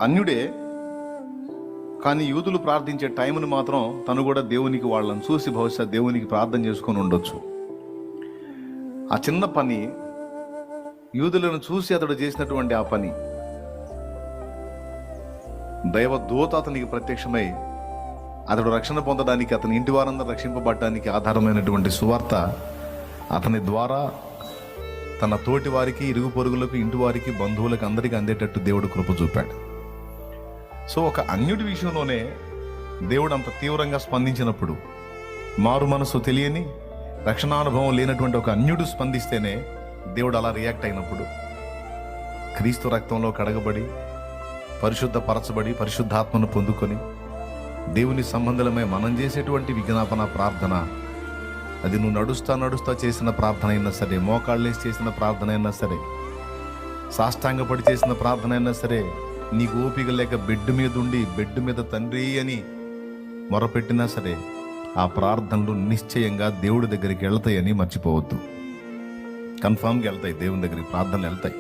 అన్యుడే, కానీ యూదులు ప్రార్థించే టైంని మాత్రం తను కూడా దేవునికి వాళ్ళని చూసి బహుశా దేవునికి ప్రార్థన చేసుకొని ఉండొచ్చు. ఆ చిన్న పని, యూదులను చూసి అతడు చేసినటువంటి ఆ పని, దైవ దూత అతనికి ప్రత్యక్షమై అతడు రక్షణ పొందడానికి, అతని ఇంటి వారందరూ రక్షింపబడటానికి ఆధారమైనటువంటి సువార్త అతని ద్వారా తన తోటి వారికి, ఇరుగు పొరుగులకు, ఇంటి వారికి, బంధువులకు అందరికీ అందేటట్టు దేవుడు కృప చూపాడు. సో ఒక అన్యుడి విషయంలోనే దేవుడు అంత తీవ్రంగా స్పందించినప్పుడు, మారు మనసు తెలియని, రక్షణానుభవం లేనటువంటి ఒక అన్యుడు స్పందిస్తేనే దేవుడు అలా రియాక్ట్ అయినప్పుడు, క్రీస్తు రక్తంలో కడగబడి, పరిశుద్ధపరచబడి, పరిశుద్ధాత్మను పొందుకొని దేవుని సంబంధులమై మనం చేసేటువంటి విజ్ఞాపన ప్రార్థన, అది నువ్వు నడుస్తా చేసిన ప్రార్థన అయినా సరే, మోకాళ్ళేసి చేసిన ప్రార్థన అయినా సరే, సాష్టాంగపడి చేసిన ప్రార్థన అయినా సరే, నీకు ఓపిక లేక బెడ్ మీద ఉండి బెడ్ మీద తండ్రి అని మొరపెట్టినా సరే, ఆ ప్రార్థనలు నిశ్చయంగా దేవుడి దగ్గరికి వెళ్తాయని మర్చిపోవద్దు. కన్ఫామ్గా వెళ్తాయి, దేవుని దగ్గరికి ప్రార్థనలు వెళ్తాయి.